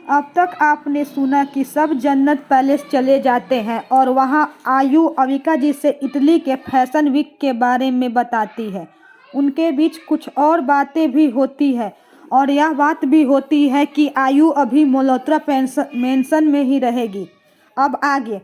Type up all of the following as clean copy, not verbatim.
अब तक आपने सुना कि सब जन्नत पैलेस चले जाते हैं और वहाँ आयु अविका जी से इटली के फैशन वीक के बारे में बताती है। उनके बीच कुछ और बातें भी होती है और यह बात भी होती है कि आयु अभी मल्होत्रा मेंशन में ही रहेगी। अब आगे,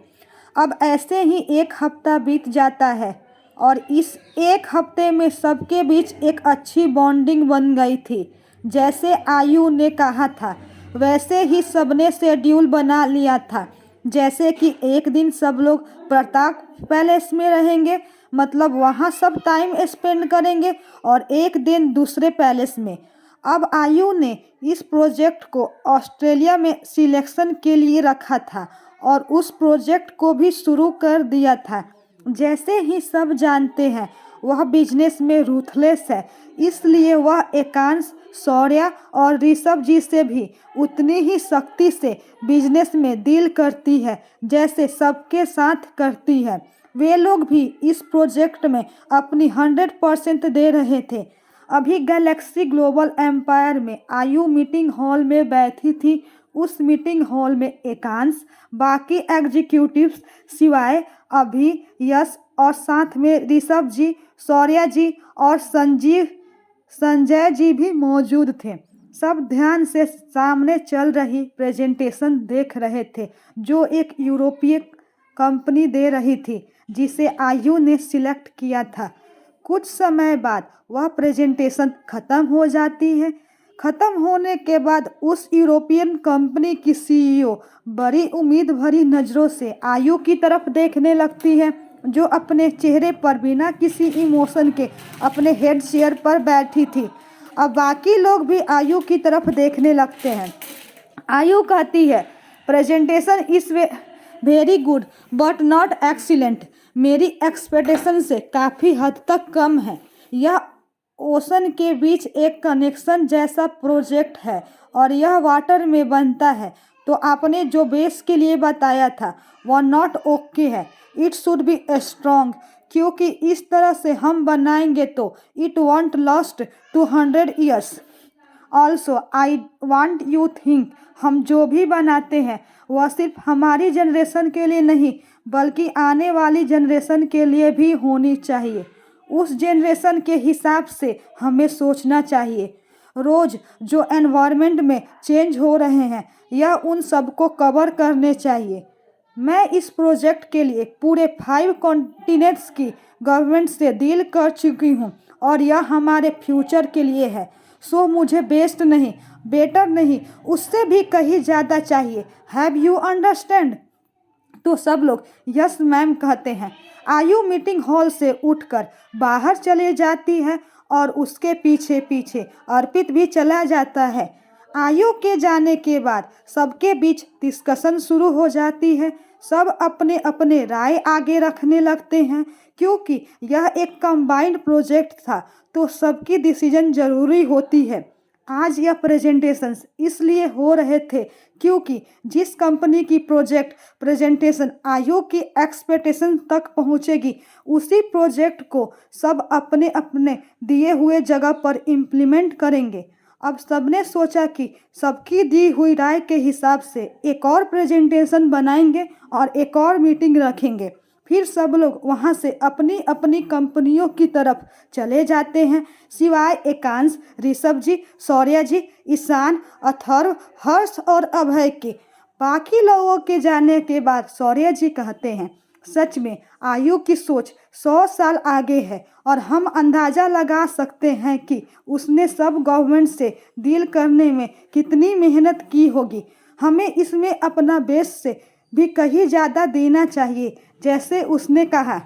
अब ऐसे ही एक हफ्ता बीत जाता है और इस एक हफ्ते में सबके बीच एक अच्छी बॉन्डिंग बन गई थी। जैसे आयु ने कहा था वैसे ही सबने शेड्यूल बना लिया था। जैसे कि एक दिन सब लोग प्रताप पैलेस में रहेंगे, मतलब वहाँ सब टाइम स्पेंड करेंगे, और एक दिन दूसरे पैलेस में। अब आयु ने इस प्रोजेक्ट को ऑस्ट्रेलिया में सिलेक्शन के लिए रखा था और उस प्रोजेक्ट को भी शुरू कर दिया था। जैसे ही सब जानते हैं वह बिजनेस में रूथलेस है, इसलिए वह एकांश, शौर्या और ऋषभ जी से भी उतनी ही सख्ती से बिजनेस में डील करती है जैसे सबके साथ करती है। वे लोग भी इस प्रोजेक्ट में अपनी 100% दे रहे थे। अभी गैलेक्सी ग्लोबल एम्पायर में आयु मीटिंग हॉल में बैठी थी। उस मीटिंग हॉल में एकांश, बाकी एग्जीक्यूटिव्स सिवाय अभी, यश और साथ में ऋषभ जी, शौर्या जी और संजय जी भी मौजूद थे। सब ध्यान से सामने चल रही प्रेजेंटेशन देख रहे थे जो एक यूरोपीय कंपनी दे रही थी जिसे आयु ने सिलेक्ट किया था। कुछ समय बाद वह प्रेजेंटेशन ख़त्म हो जाती है। ख़त्म होने के बाद उस यूरोपियन कंपनी की सीईओ बड़ी उम्मीद भरी नज़रों से आयु की तरफ देखने लगती है, जो अपने चेहरे पर बिना किसी इमोशन के अपने हेड चेयर पर बैठी थी। अब बाकी लोग भी आयु की तरफ देखने लगते हैं। आयु कहती है, presentation is very good but not excellent. मेरी एक्सपेक्टेशन से काफ़ी हद तक कम है। यह ओशन के बीच एक कनेक्शन जैसा प्रोजेक्ट है और यह वाटर में बनता है, तो आपने जो बेस के लिए बताया था वह नॉट ओके है। इट शुड बी स्ट्रॉन्ग, क्योंकि इस तरह से हम बनाएंगे तो it won't last 200 years. Also I want you think, हम जो भी बनाते हैं वह सिर्फ हमारी जनरेशन के लिए नहीं बल्कि आने वाली जनरेशन के लिए भी होनी चाहिए। उस जनरेशन के हिसाब से हमें सोचना चाहिए। रोज़ जो एनवायरनमेंट में चेंज हो रहे हैं यह उन सबको कवर करने चाहिए। मैं इस प्रोजेक्ट के लिए पूरे 5 कॉन्टिनेंट्स की गवर्नमेंट से डील कर चुकी हूँ और यह हमारे फ्यूचर के लिए है। सो मुझे बेस्ट नहीं, बेटर नहीं, उससे भी कहीं ज़्यादा चाहिए। Have you understand? तो सब लोग यस मैम कहते हैं। आयु मीटिंग हॉल से उठकर बाहर चले जाती है और उसके पीछे पीछे अर्पित भी चला जाता है। आयु के जाने के बाद सबके बीच डिस्कशन शुरू हो जाती है। सब अपने अपने राय आगे रखने लगते हैं। क्योंकि यह एक कंबाइंड प्रोजेक्ट था तो सबकी डिसीजन ज़रूरी होती है। आज यह प्रेजेंटेशंस इसलिए हो रहे थे क्योंकि जिस कंपनी की प्रोजेक्ट प्रेजेंटेशन आयु की एक्सपेक्टेशन तक पहुंचेगी, उसी प्रोजेक्ट को सब अपने अपने दिए हुए जगह पर इम्प्लीमेंट करेंगे। अब सबने सोचा कि सबकी दी हुई राय के हिसाब से एक और प्रेजेंटेशन बनाएंगे और एक और मीटिंग रखेंगे। फिर सब लोग वहाँ से अपनी अपनी कंपनियों की तरफ चले जाते हैं, सिवाय एकांश, ऋषभ जी, शौर्या जी, ईशान, अथर्व, हर्ष और अभय के। बाकी लोगों के जाने के बाद शौर्या जी कहते हैं, सच में आयु की सोच 100 साल आगे है और हम अंदाज़ा लगा सकते हैं कि उसने सब गवर्नमेंट से डील करने में कितनी मेहनत की होगी। हमें इसमें अपना बेस से भी कहीं ज़्यादा देना चाहिए, जैसे उसने कहा।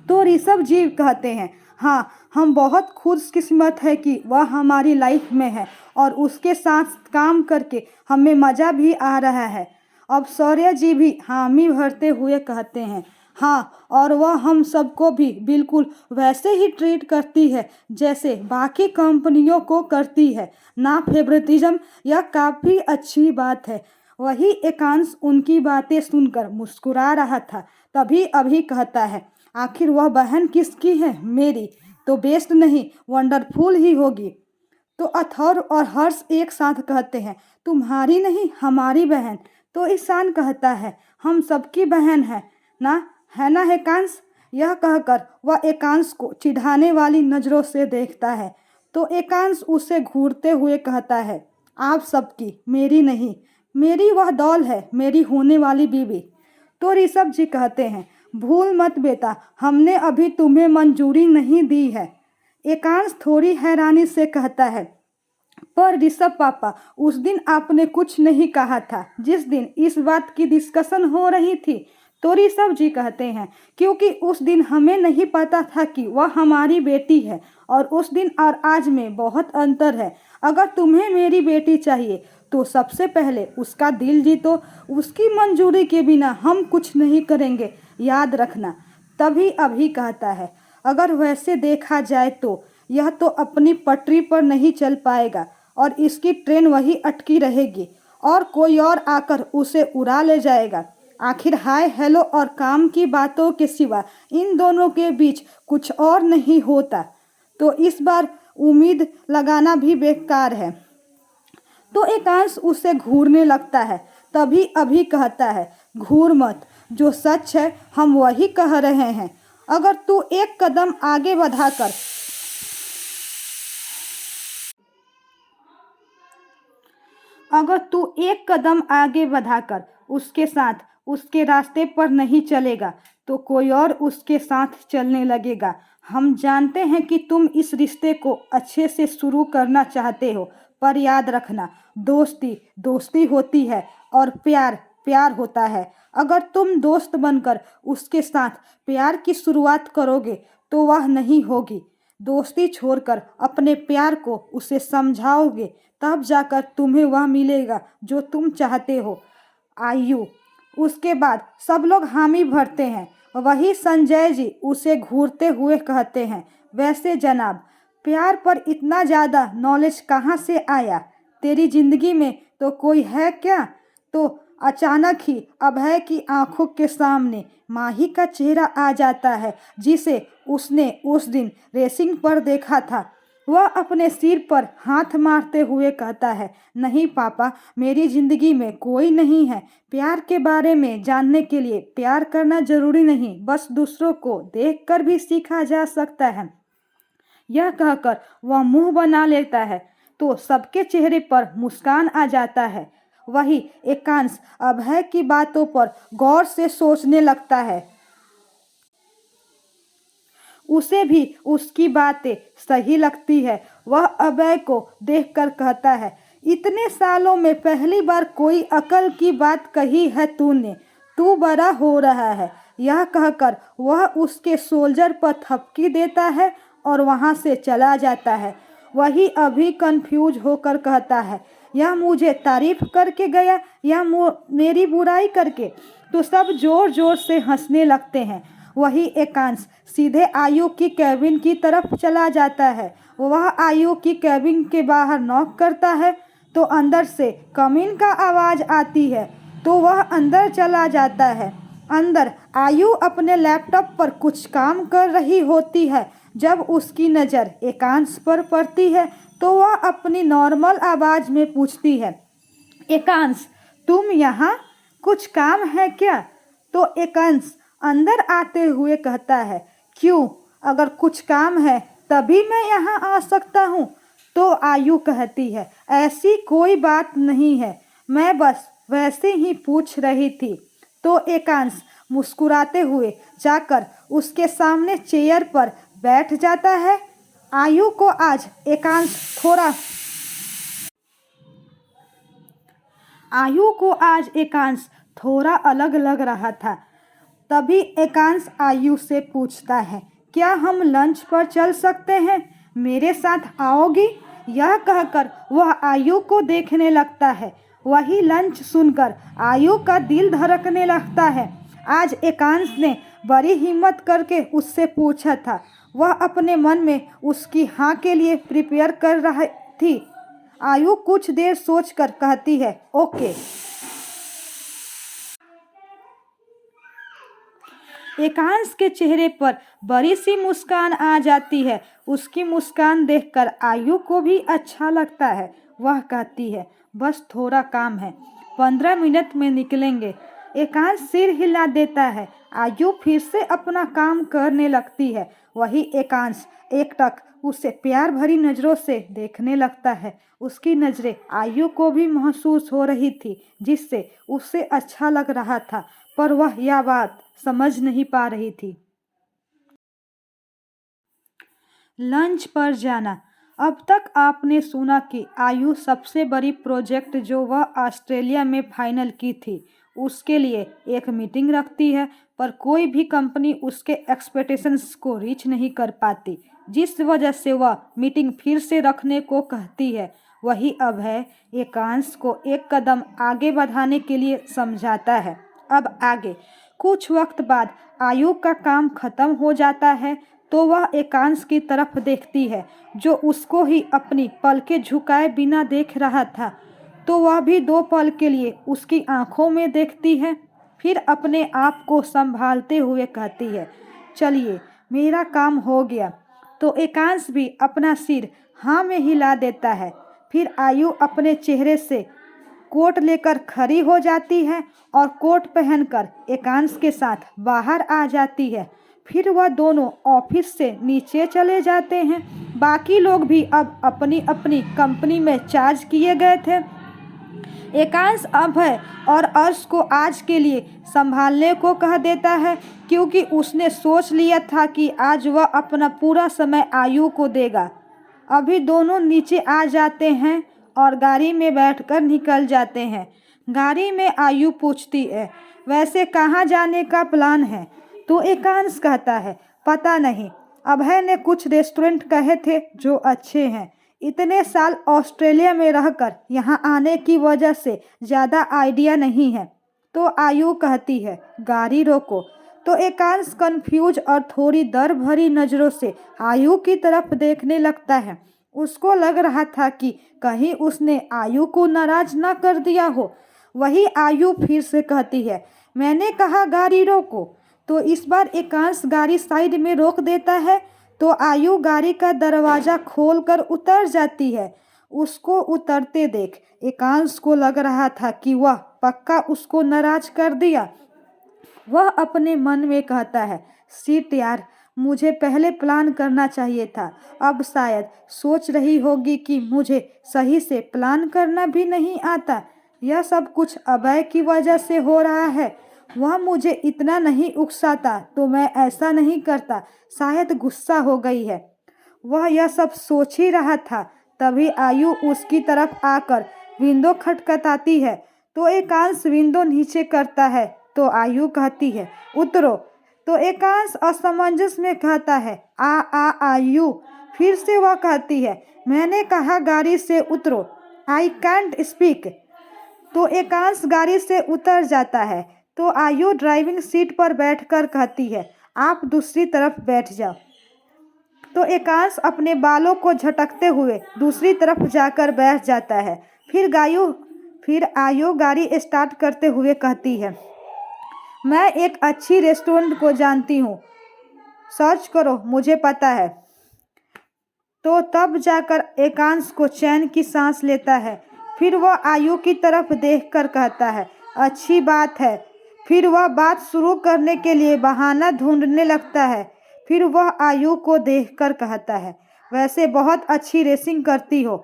तो ऋषभ जी कहते हैं, हाँ, हम बहुत खुशकिस्मत है कि वह हमारी लाइफ में है और उसके साथ काम करके हमें मज़ा भी आ रहा है। अब शौर्य जी भी हामी भरते हुए कहते हैं, हाँ, और वह हम सबको भी बिल्कुल वैसे ही ट्रीट करती है जैसे बाकी कंपनियों को करती है, ना फेवरेटिज्म। यह काफ़ी अच्छी बात है। वही एकांश उनकी बातें सुनकर मुस्कुरा रहा था। तभी अभी कहता है, आखिर वह बहन किसकी है? मेरी तो बेस्ट नहीं, वंडरफुल ही होगी। तो अथर्व और हर्ष एक साथ कहते हैं, तुम्हारी नहीं हमारी बहन। तो ईशान कहता है, हम सबकी बहन है ना एकांश। यह कहकर वह एकांश को चिढ़ाने वाली नज़रों से देखता है। तो एकांश उसे घूरते हुए कहता है, आप सबकी, मेरी नहीं। मेरी वह डॉल है, मेरी होने वाली बीवी। तो ऋषभ जी कहते हैं, भूल मत बेटा, हमने अभी तुम्हें मंजूरी नहीं दी है। एकांश थोड़ी हैरानी से कहता है, पर ऋषभ पापा, उस दिन आपने कुछ नहीं कहा था, जिस दिन इस बात की डिस्कशन हो रही थी। तो ऋषभ जी कहते हैं, क्योंकि उस दिन हमें नहीं पता था कि वह हमारी बेटी है, और उस दिन और आज में बहुत अंतर है। अगर तुम्हें मेरी बेटी चाहिए तो सबसे पहले उसका दिल जीतो। उसकी मंजूरी के बिना हम कुछ नहीं करेंगे, याद रखना। तभी अभी कहता है, अगर वैसे देखा जाए तो यह तो अपनी पटरी पर नहीं चल पाएगा और इसकी ट्रेन वही अटकी रहेगी और कोई और आकर उसे उड़ा ले जाएगा। आखिर हाय हेलो और काम की बातों के सिवा इन दोनों के बीच कुछ और नहीं होता। तो इस बार उम्मीद लगाना भी बेकार है। तो एकांश उसे घूरने लगता है। तभी अभी कहता है, घूर मत, जो सच है हम वही कह रहे हैं। अगर तू एक कदम आगे बढ़ाकर अगर तू एक कदम आगे बढ़ाकर उसके साथ उसके रास्ते पर नहीं चलेगा तो कोई और उसके साथ चलने लगेगा। हम जानते हैं कि तुम इस रिश्ते को अच्छे से शुरू करना चाहते हो, पर याद रखना, दोस्ती दोस्ती होती है और प्यार प्यार होता है। अगर तुम दोस्त बनकर उसके साथ प्यार की शुरुआत करोगे तो वह नहीं होगी। दोस्ती छोड़कर अपने प्यार को उसे समझाओगे, तब जाकर तुम्हें वह मिलेगा जो तुम चाहते हो। आयु। उसके बाद सब लोग हामी भरते हैं। वही संजय जी उसे घूरते हुए कहते हैं, वैसे जनाब, प्यार पर इतना ज़्यादा नॉलेज कहाँ से आया? तेरी जिंदगी में तो कोई है क्या? तो अचानक ही अभय की आंखों के सामने माही का चेहरा आ जाता है, जिसे उसने उस दिन रेसिंग पर देखा था। वह अपने सिर पर हाथ मारते हुए कहता है, नहीं पापा, मेरी जिंदगी में कोई नहीं है। प्यार के बारे में जानने के लिए प्यार करना जरूरी नहीं, बस दूसरों को देखकर भी सीखा जा सकता है। यह कहकर वह मुंह बना लेता है तो सबके चेहरे पर मुस्कान आ जाता है। वही एकांश अभय की बातों पर गौर से सोचने लगता है। उसे भी उसकी बातें सही लगती है। वह अभय को देखकर कहता है, इतने सालों में पहली बार कोई अकल की बात कही है तूने। तू बड़ा हो रहा है। यह कहकर वह उसके शोल्डर पर थपकी देता है और वहां से चला जाता है। वही अभी कंफ्यूज होकर कहता है, यह मुझे तारीफ करके गया या मेरी बुराई करके? तो सब जोर जोर से हंसने लगते हैं। वही एकांश सीधे आयु की कैबिन की तरफ चला जाता है। वह आयु की कैबिन के बाहर नॉक करता है तो अंदर से कमिंग का आवाज़ आती है, तो वह अंदर चला जाता है। अंदर आयु अपने लैपटॉप पर कुछ काम कर रही होती है। जब उसकी नज़र एकांश पर पड़ती है तो वह अपनी नॉर्मल आवाज़ में पूछती है, एकांश, तुम यहाँ? कुछ काम है क्या? तो एकांश अंदर आते हुए कहता है, क्यों? अगर कुछ काम है तभी मैं यहाँ आ सकता हूँ। तो आयु कहती है, ऐसी कोई बात नहीं है, मैं बस वैसे ही पूछ रही थी। तो एकांश मुस्कुराते हुए जाकर उसके सामने चेयर पर बैठ जाता है। आयु को आज एकांश थोड़ा अलग लग रहा था। तभी एकांश आयु से पूछता है, क्या हम लंच पर चल सकते हैं? मेरे साथ आओगी? यह कहकर वह आयु को देखने लगता है। वही लंच सुनकर आयु का दिल धड़कने लगता है। आज एकांश ने बड़ी हिम्मत करके उससे पूछा था। वह अपने मन में उसकी हाँ के लिए प्रिपेयर कर रही थी। आयु कुछ देर सोचकर कहती है, ओके। एकांश के चेहरे पर बड़ी सी मुस्कान आ जाती है। उसकी मुस्कान देखकर आयु को भी अच्छा लगता है। वह कहती है, बस थोड़ा काम है, 15 मिनट में निकलेंगे। एकांश सिर हिला देता है। आयु फिर से अपना काम करने लगती है। वही एकांश एकटक उसे प्यार भरी नज़रों से देखने लगता है। उसकी नज़रें आयु को भी महसूस हो रही थी, जिससे उसे अच्छा लग रहा था, पर वह यह बात समझ नहीं पा रही थी। लंच पर जाना। अब तक आपने सुना कि आयु सबसे बड़ी प्रोजेक्ट जो वह ऑस्ट्रेलिया में फाइनल की थी, उसके लिए एक मीटिंग रखती है, पर कोई भी कंपनी उसके एक्सपेक्टेशंस को रीच नहीं कर पाती, जिस वजह से वह मीटिंग फिर से रखने को कहती है। वही अब है, एकांश को एक कदम आगे बढ़ाने के लिए समझाता है। अब आगे कुछ वक्त बाद आयु का काम खत्म हो जाता है, तो वह एकांश की तरफ देखती है, जो उसको ही अपनी पलकें झुकाए बिना देख रहा था। तो वह भी 2 पल के लिए उसकी आंखों में देखती है, फिर अपने आप को संभालते हुए कहती है, चलिए मेरा काम हो गया। तो एकांश भी अपना सिर हाँ में हिला देता है। फिर आयु अपने चेहरे से कोट लेकर खड़ी हो जाती है और कोट पहनकर एकांश के साथ बाहर आ जाती है। फिर वह दोनों ऑफिस से नीचे चले जाते हैं। बाकी लोग भी अब अपनी अपनी कंपनी में चार्ज किए गए थे। एकांश अभय और अर्श को आज के लिए संभालने को कह देता है, क्योंकि उसने सोच लिया था कि आज वह अपना पूरा समय आयु को देगा। अभी दोनों नीचे आ जाते हैं और गाड़ी में बैठकर निकल जाते हैं। गाड़ी में आयु पूछती है, वैसे कहाँ जाने का प्लान है? तो एकांश कहता है, पता नहीं, अभय ने कुछ रेस्टोरेंट कहे थे जो अच्छे हैं। इतने साल ऑस्ट्रेलिया में रहकर यहाँ आने की वजह से ज़्यादा आइडिया नहीं है। तो आयु कहती है, गाड़ी रोको। तो एकांश कंफ्यूज और थोड़ी डर भरी नज़रों से आयु की तरफ देखने लगता है। उसको लग रहा था कि कहीं उसने आयु को नाराज ना कर दिया हो। वही आयु फिर से कहती है, मैंने कहा गाड़ी रोको। तो इस बार एकांश गाड़ी साइड में रोक देता है। तो आयु गाड़ी का दरवाज़ा खोलकर उतर जाती है। उसको उतरते देख एकांश को लग रहा था कि वह पक्का उसको नाराज कर दिया। वह अपने मन में कहता है, शिट यार, मुझे पहले प्लान करना चाहिए था। अब शायद सोच रही होगी कि मुझे सही से प्लान करना भी नहीं आता। यह सब कुछ अभय की वजह से हो रहा है। वह मुझे इतना नहीं उकसाता तो मैं ऐसा नहीं करता। शायद गुस्सा हो गई है। वह यह सब सोच ही रहा था, तभी आयु उसकी तरफ आकर विंडो खटखटाती है। तो एकांश विंडो नीचे करता है। तो आयु कहती है, उतरो। तो एकांश असमंजस में कहता है, आयु। फिर से वह कहती है, मैंने कहा गाड़ी से उतरो, आई कैंट स्पीक। तो एकांश गाड़ी से उतर जाता है। तो आयु ड्राइविंग सीट पर बैठकर कहती है, आप दूसरी तरफ बैठ जाओ। तो एकांश अपने बालों को झटकते हुए दूसरी तरफ जाकर बैठ जाता है। फिर आयु गाड़ी स्टार्ट करते हुए कहती है, मैं एक अच्छी रेस्टोरेंट को जानती हूँ, सर्च करो, मुझे पता है। तो तब जाकर एकांश को चैन की सांस लेता है। फिर वह आयु की तरफ देखकर कहता है, अच्छी बात है। फिर वह बात शुरू करने के लिए बहाना ढूंढने लगता है। फिर वह आयु को देखकर कहता है, वैसे बहुत अच्छी रेसिंग करती हो।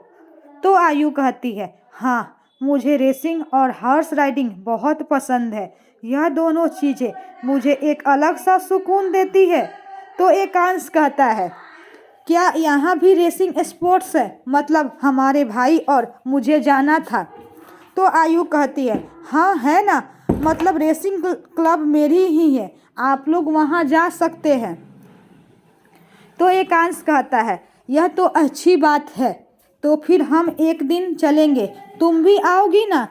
तो आयु कहती है, हाँ, मुझे रेसिंग और हॉर्स राइडिंग बहुत पसंद है। यह दोनों चीज़ें मुझे एक अलग सा सुकून देती है। तो एकांश कहता है, क्या यहाँ भी रेसिंग स्पोर्ट्स है? मतलब हमारे भाई और मुझे जाना था। तो आयु कहती है, हाँ है ना, मतलब रेसिंग क्लब मेरी ही है, आप लोग वहाँ जा सकते हैं। तो एकांश कहता है, यह तो अच्छी बात है, तो फिर हम एक दिन चलेंगे, तुम भी आओगी ना?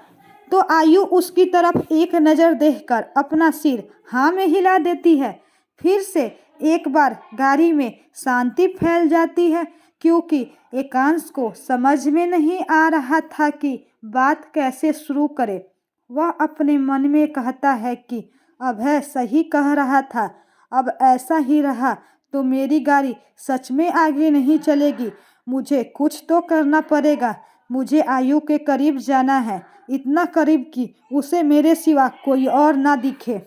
तो आयु उसकी तरफ एक नज़र देखकर अपना सिर हाँ में हिला देती है। फिर से एक बार गाड़ी में शांति फैल जाती है, क्योंकि एकांश को समझ में नहीं आ रहा था कि बात कैसे शुरू करे। वह अपने मन में कहता है कि अभय सही कह रहा था, अब ऐसा ही रहा तो मेरी गाड़ी सच में आगे नहीं चलेगी। मुझे कुछ तो करना पड़ेगा। मुझे आयु के करीब जाना है, इतना करीब कि उसे मेरे सिवा कोई और ना दिखे।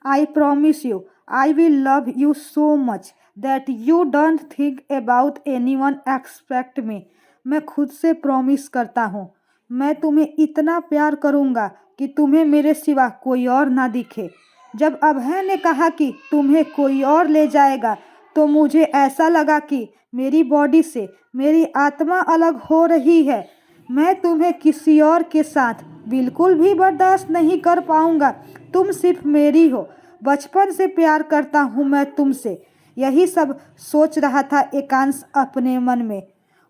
I promise you, I will love you so much that you don't think about anyone except me. मैं खुद से प्रॉमिस करता हूँ, मैं तुम्हें इतना प्यार करूँगा कि तुम्हें मेरे सिवा कोई और ना दिखे। जब अभय ने कहा कि तुम्हें कोई और ले जाएगा, तो मुझे ऐसा लगा कि मेरी बॉडी से मेरी आत्मा अलग हो रही है। मैं तुम्हें किसी और के साथ बिल्कुल भी बर्दाश्त नहीं कर पाऊंगा। तुम सिर्फ मेरी हो। बचपन से प्यार करता हूँ मैं तुमसे। यही सब सोच रहा था एकांश अपने मन में।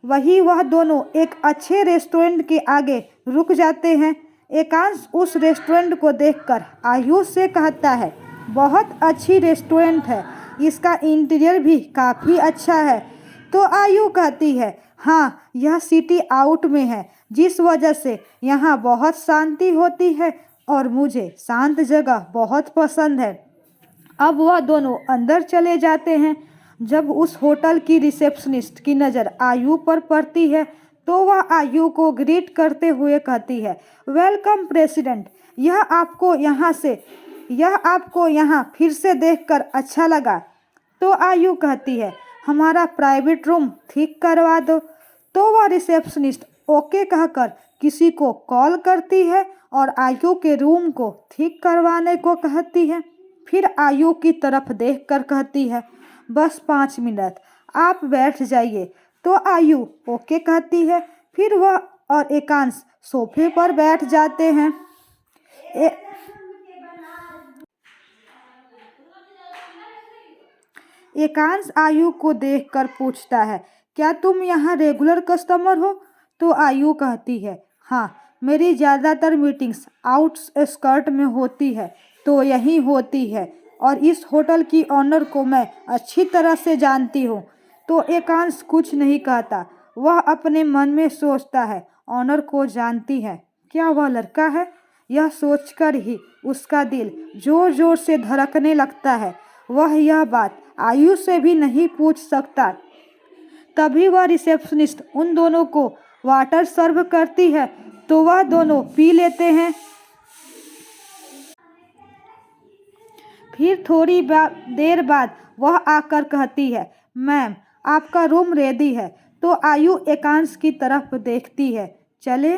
वह दोनों एक अच्छे रेस्टोरेंट के आगे रुक जाते हैं। एकांश उस रेस्टोरेंट को देखकर आयुष से कहता है, बहुत अच्छी रेस्टोरेंट है, इसका इंटीरियर भी काफ़ी अच्छा है। तो आयु कहती है, हाँ, यह सिटी आउट में है, जिस वजह से यहाँ बहुत शांति होती है और मुझे शांत जगह बहुत पसंद है। अब वह दोनों अंदर चले जाते हैं। जब उस होटल की रिसेप्शनिस्ट की नज़र आयु पर पड़ती है, तो वह आयु को ग्रीट करते हुए कहती है, वेलकम प्रेसिडेंट, यह आपको यहाँ फिर से देखकर अच्छा लगा। तो आयु कहती है, हमारा प्राइवेट रूम ठीक करवा दो। तो वह रिसेप्शनिस्ट ओके कहकर किसी को कॉल करती है और आयु के रूम को ठीक करवाने को कहती है। फिर आयु की तरफ देखकर कहती है, बस 5 मिनट, आप बैठ जाइए। तो आयु ओके कहती है। फिर वह और एकांश सोफे पर बैठ जाते हैं। एकांश आयु को देखकर पूछता है, क्या तुम यहाँ रेगुलर कस्टमर हो? तो आयु कहती है, हाँ, मेरी ज़्यादातर मीटिंग्स आउटस्कर्ट में होती है, तो यहीं होती है, और इस होटल की ऑनर को मैं अच्छी तरह से जानती हूँ। तो एकांश कुछ नहीं कहता। वह अपने मन में सोचता है, ऑनर को जानती है, क्या वह लड़का है? यह सोचकर ही उसका दिल जोर जोर से धड़कने लगता है। वह यह बात आयु से भी नहीं पूछ सकता। तभी वह रिसेप्शनिस्ट उन दोनों को वाटर सर्व करती है, तो वह दोनों पी लेते हैं। फिर थोड़ी देर बाद वह आकर कहती है, मैम, आपका रूम रेडी है। तो आयु एकांश की तरफ देखती है, चले?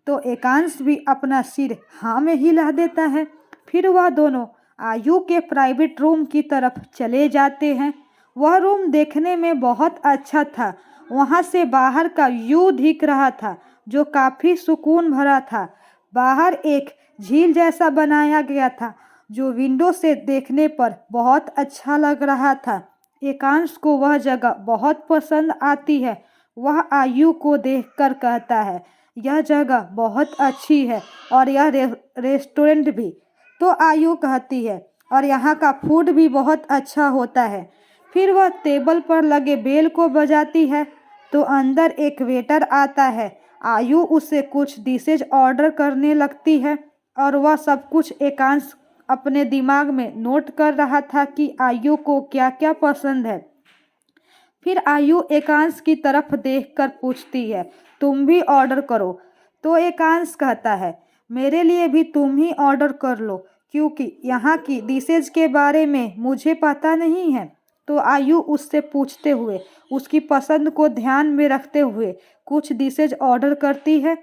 तो एकांश भी अपना सिर हाँ में हिला देता है। फिर वह दोनों आयु के प्राइवेट रूम की तरफ चले जाते हैं। वह रूम देखने में बहुत अच्छा था। वहाँ से बाहर का व्यू दिख रहा था, जो काफ़ी सुकून भरा था। बाहर एक झील जैसा बनाया गया था, जो विंडो से देखने पर बहुत अच्छा लग रहा था। एकांश को वह जगह बहुत पसंद आती है। वह आयु को देखकर कहता है, यह जगह बहुत अच्छी है और यह रेस्टोरेंट भी। तो आयु कहती है, और यहाँ का फूड भी बहुत अच्छा होता है। फिर वह टेबल पर लगे बेल को बजाती है, तो अंदर एक वेटर आता है। आयु उसे कुछ डिशेज ऑर्डर करने लगती है, और वह सब कुछ एकांश अपने दिमाग में नोट कर रहा था कि आयु को क्या क्या पसंद है। फिर आयु एकांश की तरफ देखकर पूछती है, तुम भी ऑर्डर करो? तो एकांश कहता है, मेरे लिए भी तुम ही ऑर्डर कर लो, क्योंकि यहाँ की डिशेज के बारे में मुझे पता नहीं है। तो आयु उससे पूछते हुए उसकी पसंद को ध्यान में रखते हुए कुछ डिशेज ऑर्डर करती है।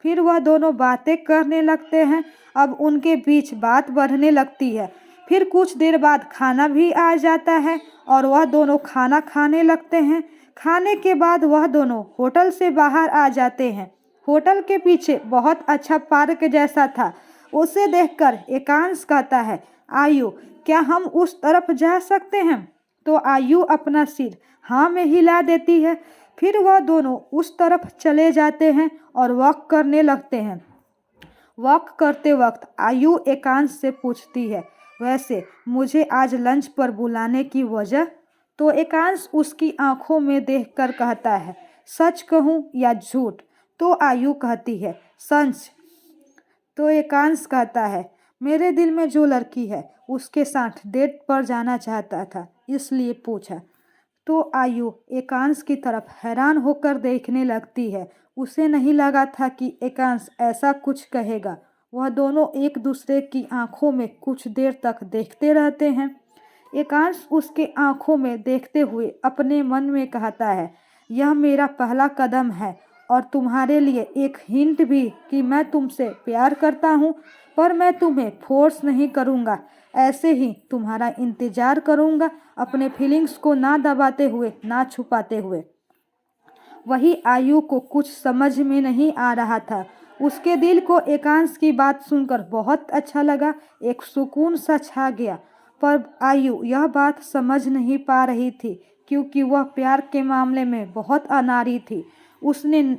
फिर वह दोनों बातें करने लगते हैं। अब उनके बीच बात बढ़ने लगती है। फिर कुछ देर बाद खाना भी आ जाता है और वह दोनों खाना खाने लगते हैं। खाने के बाद वह दोनों होटल से बाहर आ जाते हैं। होटल के पीछे बहुत अच्छा पार्क जैसा था। उसे देखकर एकांश कहता है, आयु, क्या हम उस तरफ जा सकते हैं? तो आयु अपना सिर हाँ में हिला देती है। फिर वह दोनों उस तरफ चले जाते हैं और वॉक करने लगते हैं। वॉक करते वक्त आयु एकांश से पूछती है, वैसे मुझे आज लंच पर बुलाने की वजह? तो एकांश उसकी आंखों में देखकर कहता है, सच कहूँ या झूठ? तो आयु कहती है, सच। तो एकांश कहता है, मेरे दिल में जो लड़की है उसके साथ डेट पर जाना चाहता था, इसलिए पूछा। तो आयु एकांश की तरफ हैरान होकर देखने लगती है। उसे नहीं लगा था कि एकांश ऐसा कुछ कहेगा। वह दोनों एक दूसरे की आंखों में कुछ देर तक देखते रहते हैं। एकांश उसके आंखों में देखते हुए अपने मन में कहता है, यह मेरा पहला कदम है और तुम्हारे लिए एक हिंट भी कि मैं तुमसे प्यार करता हूँ, पर मैं तुम्हें फोर्स नहीं करूँगा। ऐसे ही तुम्हारा इंतजार करूँगा, अपने फीलिंग्स को ना दबाते हुए, ना छुपाते हुए। वही आयु को कुछ समझ में नहीं आ रहा था। उसके दिल को एकांश की बात सुनकर बहुत अच्छा लगा, एक सुकून सा छा गया। पर आयु यह बात समझ नहीं पा रही थी, क्योंकि वह प्यार के मामले में बहुत अनाड़ी थी। उसने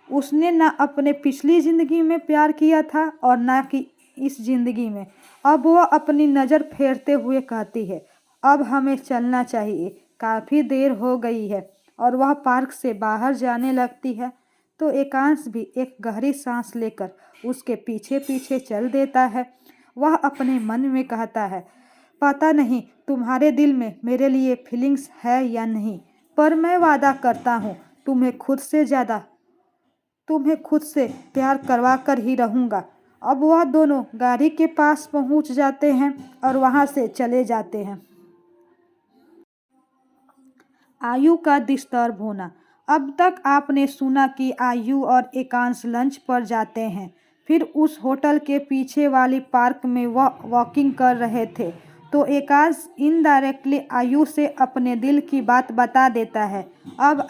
उसने ना अपने पिछली ज़िंदगी में प्यार किया था और ना कि इस ज़िंदगी में। अब वह अपनी नज़र फेरते हुए कहती है, अब हमें चलना चाहिए, काफ़ी देर हो गई है। और वह पार्क से बाहर जाने लगती है तो एकांश भी एक गहरी सांस लेकर उसके पीछे पीछे चल देता है। वह अपने मन में कहता है, पता नहीं तुम्हारे दिल में मेरे लिए फीलिंग्स है या नहीं, पर मैं वादा करता हूँ तुम्हें खुद से प्यार करवा कर ही रहूँगा। अब वह दोनों गाड़ी के पास पहुँच जाते हैं और वहाँ से चले जाते हैं। आयु का डिस्टर्ब होना। अब तक आपने सुना कि आयु और एकांश लंच पर जाते हैं, फिर उस होटल के पीछे वाली पार्क में वह वॉकिंग कर रहे थे। तो एकांश इनडायरेक्टली आयु से अपने दिल की बात बता देता है। अब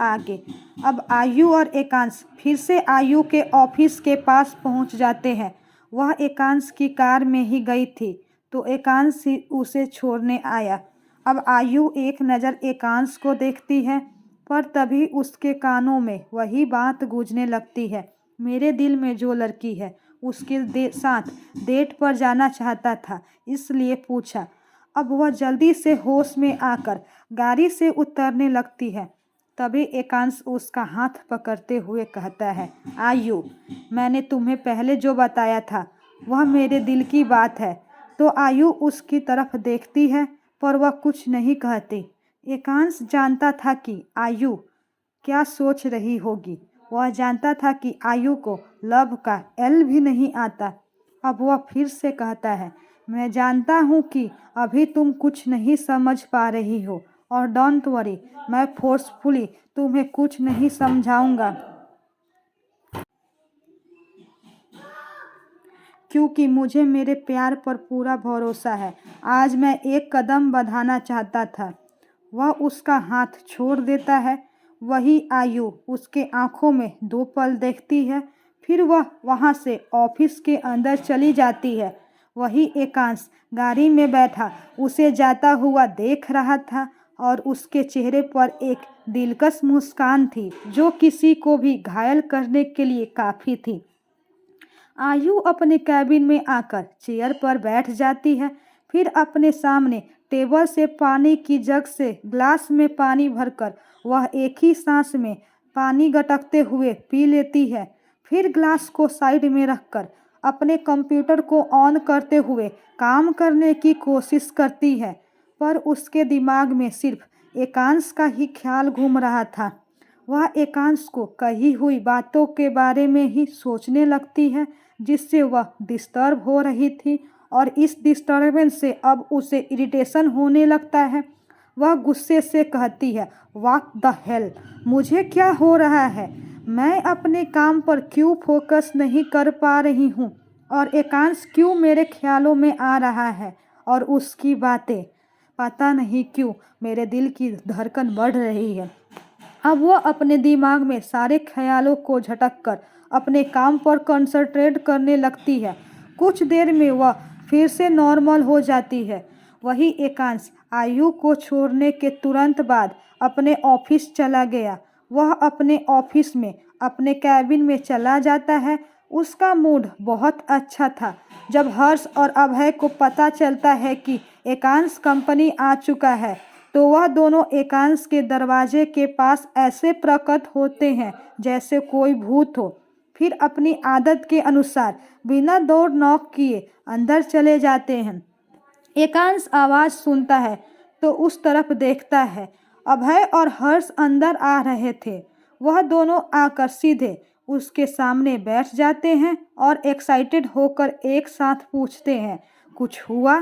आयु और एकांश फिर से आयु के ऑफिस के पास पहुंच जाते हैं। वह एकांश की कार में ही गई थी, तो एकांश ही उसे छोड़ने आया। अब आयु एक नज़र एकांश को देखती है, पर तभी उसके कानों में वही बात गूंजने लगती है, मेरे दिल में जो लड़की है उसके साथ डेट पर जाना चाहता था, इसलिए पूछा। अब वह जल्दी से होश में आकर गाड़ी से उतरने लगती है। तभी एकांश उसका हाथ पकड़ते हुए कहता है, आयु, मैंने तुम्हें पहले जो बताया था वह मेरे दिल की बात है। तो आयु उसकी तरफ देखती है, पर वह कुछ नहीं कहती। एकांश जानता था कि आयु क्या सोच रही होगी। वह जानता था कि आयु को लव का एल भी नहीं आता। अब वह फिर से कहता है, मैं जानता हूँ कि अभी तुम कुछ नहीं समझ पा रही हो, और डोंट वरी, मैं फोर्सफुली तुम्हें कुछ नहीं समझाऊंगा, क्योंकि मुझे मेरे प्यार पर पूरा भरोसा है। आज मैं एक कदम बढ़ाना चाहता था। वह उसका हाथ छोड़ देता है। वही आयु उसके आंखों में 2 पल देखती है, फिर वह वहाँ से ऑफिस के अंदर चली जाती है। वही एकांश गाड़ी में बैठा उसे जाता हुआ देख रहा था, और उसके चेहरे पर एक दिलकश मुस्कान थी जो किसी को भी घायल करने के लिए काफ़ी थी। आयु अपने कैबिन में आकर चेयर पर बैठ जाती है, फिर अपने सामने टेबल से पानी की जग से ग्लास में पानी भरकर वह एक ही सांस में पानी गटकते हुए पी लेती है। फिर ग्लास को साइड में रखकर अपने कंप्यूटर को ऑन करते हुए काम करने की कोशिश करती है, पर उसके दिमाग में सिर्फ एकांश का ही ख्याल घूम रहा था। वह एकांश को कही हुई बातों के बारे में ही सोचने लगती है, जिससे वह डिस्टर्ब हो रही थी, और इस डिस्टर्बेंस से अब उसे इरिटेशन होने लगता है। वह गुस्से से कहती है, व्हाट द हेल, मुझे क्या हो रहा है? मैं अपने काम पर क्यों फोकस नहीं कर पा रही हूँ, और एकांश क्यों मेरे ख्यालों में आ रहा है, और उसकी बातें, पता नहीं क्यों मेरे दिल की धड़कन बढ़ रही है। अब वह अपने दिमाग में सारे ख्यालों को झटक कर अपने काम पर कंसंट्रेट करने लगती है। कुछ देर में वह फिर से नॉर्मल हो जाती है। वही एकांश आयु को छोड़ने के तुरंत बाद अपने ऑफिस चला गया। वह अपने ऑफिस में अपने कैबिन में चला जाता है। उसका मूड बहुत अच्छा था। जब हर्ष और अभय को पता चलता है कि एकांश कंपनी आ चुका है, तो वह दोनों एकांश के दरवाजे के पास ऐसे प्रकट होते हैं जैसे कोई भूत हो। फिर अपनी आदत के अनुसार बिना दौड़ नॉक किए अंदर चले जाते हैं। एकांश आवाज़ सुनता है तो उस तरफ देखता है। अभय और हर्ष अंदर आ रहे थे। वह दोनों आकर सीधे उसके सामने बैठ जाते हैं और एक्साइटेड होकर एक साथ पूछते हैं, कुछ हुआ?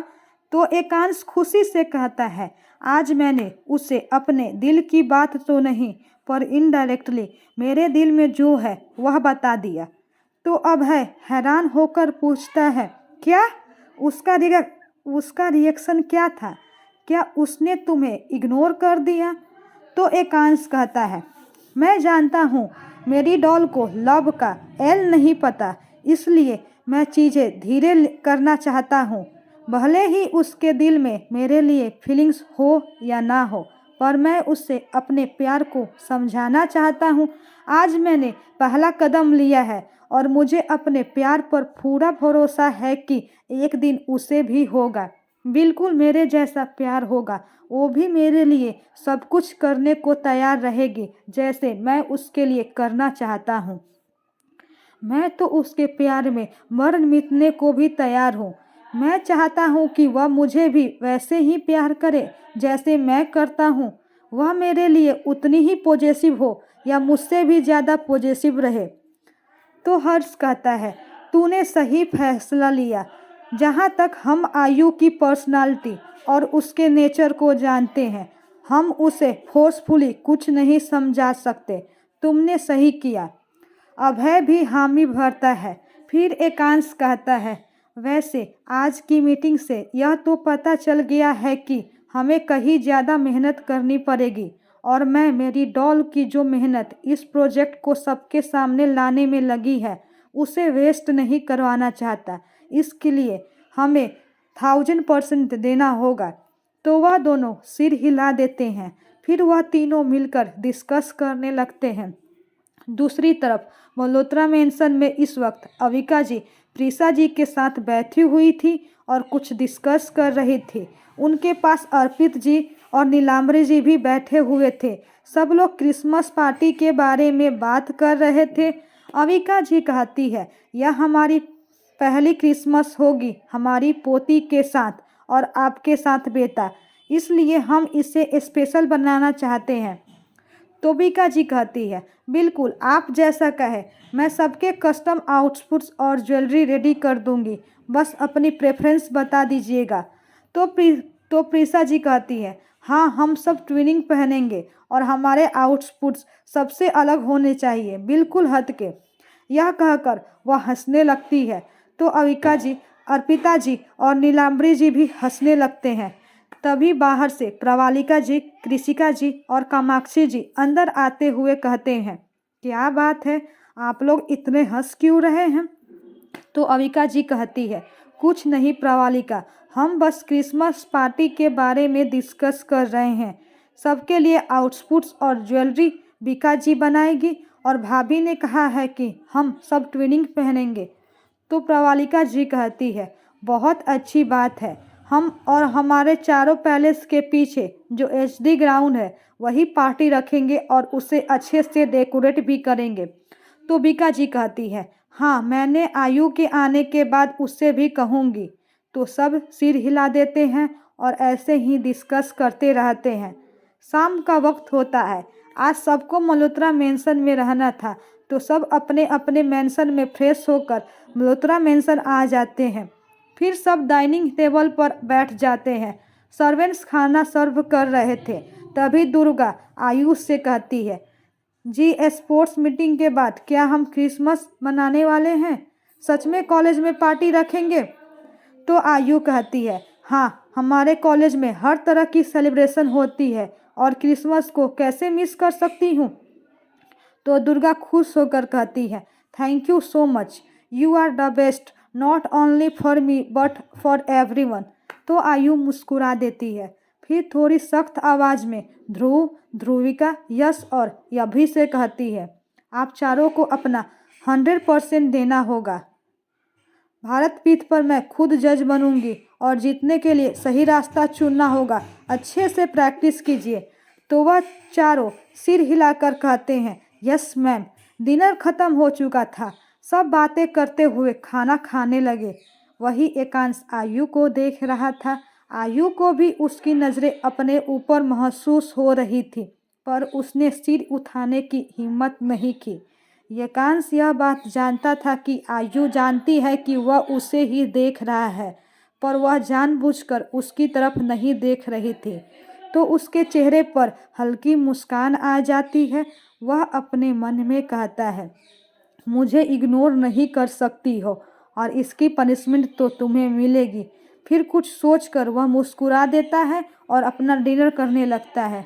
तो एकांश खुशी से कहता है, आज मैंने उसे अपने दिल की बात तो नहीं पर इनडायरेक्टली मेरे दिल में जो है वह बता दिया। तो अभय हैरान होकर पूछता है, क्या? उसका रिएक्शन क्या था? क्या उसने तुम्हें इग्नोर कर दिया? तो एकांश कहता है, मैं जानता हूँ मेरी डॉल को लव का एल नहीं पता, इसलिए मैं चीज़ें धीरे करना चाहता हूँ। भले ही उसके दिल में मेरे लिए फीलिंग्स हो या ना हो, पर मैं उससे अपने प्यार को समझाना चाहता हूँ। आज मैंने पहला कदम लिया है और मुझे अपने प्यार पर पूरा भरोसा है कि एक दिन उसे भी होगा, बिल्कुल मेरे जैसा प्यार होगा। वो भी मेरे लिए सब कुछ करने को तैयार रहेगी जैसे मैं उसके लिए करना चाहता हूँ। मैं तो उसके प्यार में मर मिटने को भी तैयार हूँ। मैं चाहता हूँ कि वह मुझे भी वैसे ही प्यार करे जैसे मैं करता हूँ। वह मेरे लिए उतनी ही पॉजिटिव हो या मुझसे भी ज़्यादा पॉजिटिव रहे। तो हर्ष कहता है, तूने सही फैसला लिया। जहाँ तक हम आयु की पर्सनालिटी और उसके नेचर को जानते हैं, हम उसे फोर्सफुली कुछ नहीं समझा सकते। तुमने सही किया। अभय भी हामी भरता है। फिर एकांश कहता है, वैसे आज की मीटिंग से यह तो पता चल गया है कि हमें कहीं ज़्यादा मेहनत करनी पड़ेगी और मैं मेरी डॉल की जो मेहनत इस प्रोजेक्ट को सबके सामने लाने में लगी है उसे वेस्ट नहीं करवाना चाहता। इसके लिए हमें 1000% देना होगा। तो वह दोनों सिर हिला देते हैं। फिर वह तीनों मिलकर डिस्कस करने लगते हैं। दूसरी तरफ मल्होत्रा मेंशन में इस वक्त अविका जी प्रीसा जी के साथ बैठी हुई थी और कुछ डिस्कस कर रही थी। उनके पास अर्पित जी और नीलांबरी जी भी बैठे हुए थे। सब लोग क्रिसमस पार्टी के बारे में बात कर रहे थे। अविका जी कहती है, यह हमारी पहली क्रिसमस होगी हमारी पोती के साथ और आपके साथ बेटा, इसलिए हम इसे स्पेशल बनाना चाहते हैं। तो बीका जी कहती है, बिल्कुल आप जैसा कहे, मैं सबके कस्टम आउटपुट्स और ज्वेलरी रेडी कर दूंगी, बस अपनी प्रेफरेंस बता दीजिएगा। तो प्रीसा जी कहती है, हाँ हम सब ट्विनिंग पहनेंगे और हमारे आउटपुट्स सबसे अलग होने चाहिए, बिल्कुल हटके। यह कहकर वह हंसने लगती है। तो अविका जी, अर्पिता जी और नीलांबरी जी भी हंसने लगते हैं। तभी बाहर से प्रवालिका जी, कृषिका जी और कामाक्षी जी अंदर आते हुए कहते हैं, क्या बात है, आप लोग इतने हंस क्यों रहे हैं? तो अविका जी कहती है, कुछ नहीं प्रवालिका, हम बस क्रिसमस पार्टी के बारे में डिस्कस कर रहे हैं। सबके लिए आउटपुट्स और ज्वेलरी बीका जी बनाएगी और भाभी ने कहा है कि हम सब ट्विनिंग पहनेंगे। तो प्रवालिका जी कहती है, बहुत अच्छी बात है, हम और हमारे चारों पैलेस के पीछे जो एचडी ग्राउंड है वही पार्टी रखेंगे और उसे अच्छे से डेकोरेट भी करेंगे। तो बीका जी कहती है, हाँ मैंने आयु के आने के बाद उससे भी कहूँगी। तो सब सिर हिला देते हैं और ऐसे ही डिस्कस करते रहते हैं। शाम का वक्त होता है। आज सबको मल्होत्रा मेंशन में रहना था तो सब अपने अपने मेंशन में फ्रेश होकर मल्होत्रा मेंशन आ जाते हैं। फिर सब डाइनिंग टेबल पर बैठ जाते हैं। सर्वेंट्स खाना सर्व कर रहे थे। तभी दुर्गा आयुष से कहती है, जी स्पोर्ट्स मीटिंग के बाद क्या हम क्रिसमस मनाने वाले हैं? सच में कॉलेज में पार्टी रखेंगे? तो आयु कहती है, हाँ हमारे कॉलेज में हर तरह की सेलिब्रेशन होती है और क्रिसमस को कैसे मिस कर सकती हूँ। तो दुर्गा खुश होकर कहती है, thank you so much, you are the best, not only for me but for everyone. तो आयु मुस्कुरा देती है। फिर थोड़ी सख्त आवाज़ में ध्रुव, ध्रुविका, यश और यभी से कहती है, आप चारों को अपना 100% देना होगा। भारत पीठ पर मैं खुद जज बनूंगी और जीतने के लिए सही रास्ता चुनना होगा। अच्छे से प्रैक्टिस कीजिए। तो वह चारों सिर हिलाकर कहते हैं, यस मैम। डिनर खत्म हो चुका था। सब बातें करते हुए खाना खाने लगे। वही एकांश आयु को देख रहा था। आयु को भी उसकी नज़रें अपने ऊपर महसूस हो रही थी, पर उसने सिर उठाने की हिम्मत नहीं की। एकांश यह बात जानता था कि आयु जानती है कि वह उसे ही देख रहा है, पर वह जानबूझकर उसकी तरफ नहीं देख रही थी। तो उसके चेहरे पर हल्की मुस्कान आ जाती है। वह अपने मन में कहता है, मुझे इग्नोर नहीं कर सकती हो और इसकी पनिशमेंट तो तुम्हें मिलेगी। फिर कुछ सोचकर वह मुस्कुरा देता है और अपना डिनर करने लगता है।